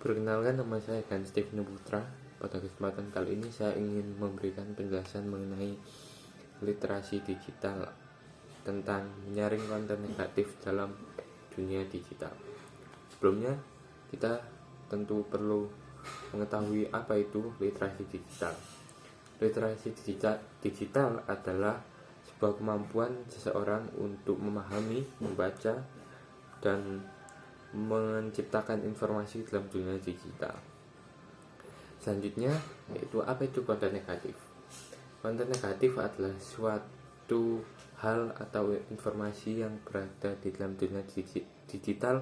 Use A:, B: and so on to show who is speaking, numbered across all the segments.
A: Perkenalkan, nama saya Gan Stephen Putra. Pada kesempatan kali ini saya ingin memberikan penjelasan mengenai literasi digital tentang menyaring konten negatif dalam dunia digital. Sebelumnya, kita tentu perlu mengetahui apa itu literasi digital. Literasi digital adalah sebuah kemampuan seseorang untuk memahami, membaca, dan menciptakan informasi dalam dunia digital. Selanjutnya, yaitu apa itu konten negatif. Konten negatif adalah suatu hal atau informasi yang berada di dalam dunia digital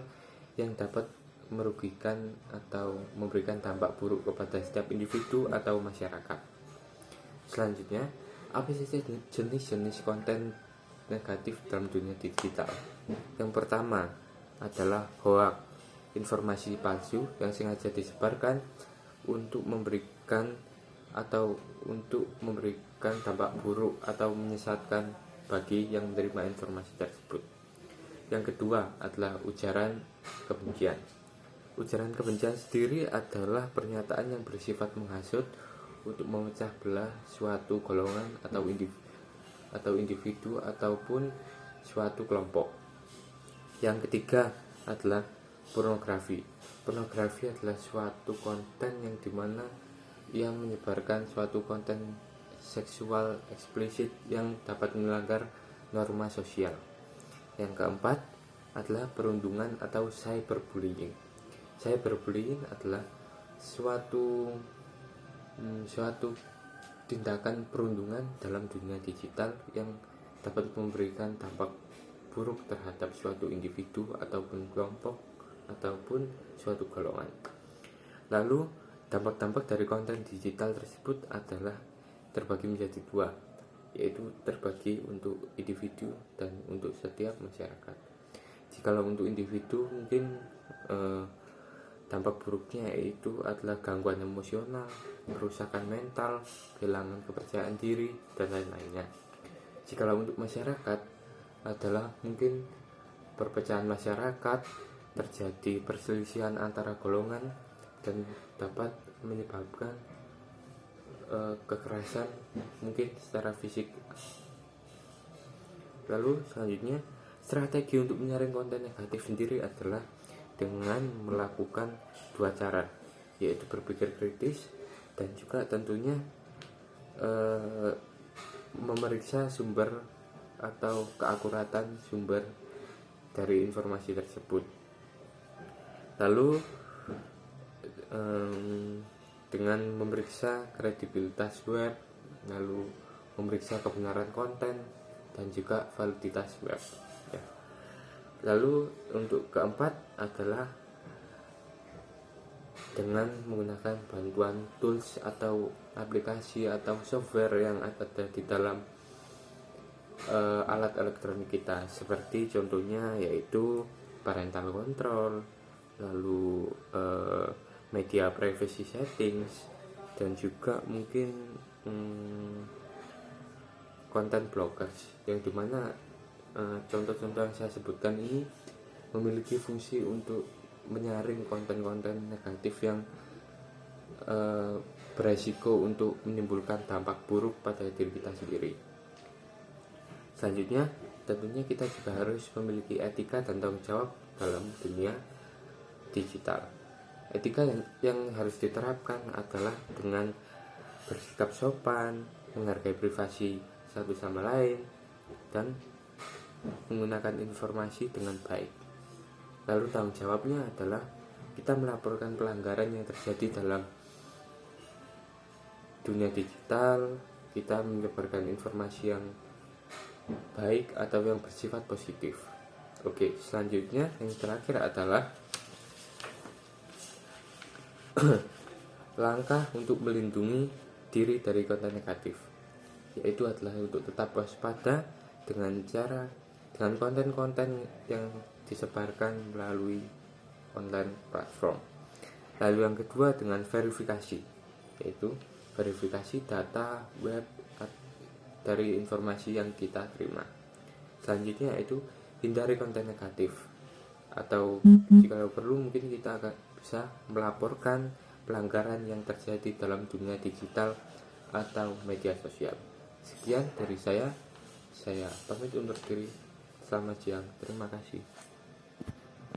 A: yang dapat merugikan atau memberikan dampak buruk kepada setiap individu atau masyarakat. Selanjutnya, apa saja jenis-jenis konten negatif dalam dunia digital? Yang pertama adalah hoax, informasi palsu yang sengaja disebarkan untuk memberikan dampak buruk atau menyesatkan bagi yang menerima informasi tersebut. Yang kedua adalah ujaran kebencian. Ujaran kebencian sendiri adalah pernyataan yang bersifat menghasut untuk memecah belah suatu golongan atau individu ataupun suatu kelompok. Yang ketiga adalah pornografi. Pornografi adalah suatu konten yang dimana ia menyebarkan suatu konten seksual eksplisit yang dapat melanggar norma sosial. Yang keempat adalah perundungan atau cyberbullying. Cyberbullying adalah suatu tindakan perundungan dalam dunia digital yang dapat memberikan dampak buruk terhadap suatu individu ataupun kelompok ataupun suatu golongan. Lalu dampak-dampak dari konten digital tersebut adalah terbagi menjadi dua, yaitu terbagi untuk individu dan untuk setiap masyarakat. Jikalau untuk individu mungkin dampak buruknya yaitu adalah gangguan emosional, kerusakan mental, kehilangan kepercayaan diri, dan lain-lainnya. Jikalau untuk masyarakat adalah mungkin perpecahan masyarakat, terjadi perselisihan antara golongan, dan dapat menyebabkan kekerasan mungkin secara fisik. Lalu selanjutnya, strategi untuk menyaring konten negatif sendiri adalah dengan melakukan dua cara, yaitu berpikir kritis dan juga tentunya memeriksa sumber atau keakuratan sumber dari informasi tersebut. Lalu dengan memeriksa kredibilitas web, lalu memeriksa kebenaran konten dan juga validitas web. Ya. Lalu untuk keempat adalah dengan menggunakan bantuan tools atau aplikasi atau software yang ada di dalam alat elektronik kita, seperti contohnya yaitu parental control, lalu media privacy settings, dan juga mungkin content blockers, yang dimana contoh-contoh yang saya sebutkan ini memiliki fungsi untuk menyaring konten-konten negatif yang beresiko untuk menimbulkan dampak buruk pada diri kita sendiri. Selanjutnya, tentunya kita juga harus memiliki etika dan tanggung jawab dalam dunia digital. Etika yang harus diterapkan adalah dengan bersikap sopan, menghargai privasi satu sama lain, dan menggunakan informasi dengan baik. Lalu tanggung jawabnya adalah kita melaporkan pelanggaran yang terjadi dalam dunia digital, kita menyebarkan informasi yang baik atau yang bersifat positif. Oke, selanjutnya yang terakhir adalah langkah untuk melindungi diri dari konten negatif, yaitu adalah untuk tetap waspada dengan konten-konten yang disebarkan melalui online platform. Lalu yang kedua dengan verifikasi, yaitu verifikasi data web dari informasi yang kita terima. Selanjutnya yaitu hindari konten negatif, atau jika perlu mungkin kita akan bisa melaporkan pelanggaran yang terjadi dalam dunia digital atau media sosial. Sekian dari saya pamit undur diri. Selamat siang, terima kasih.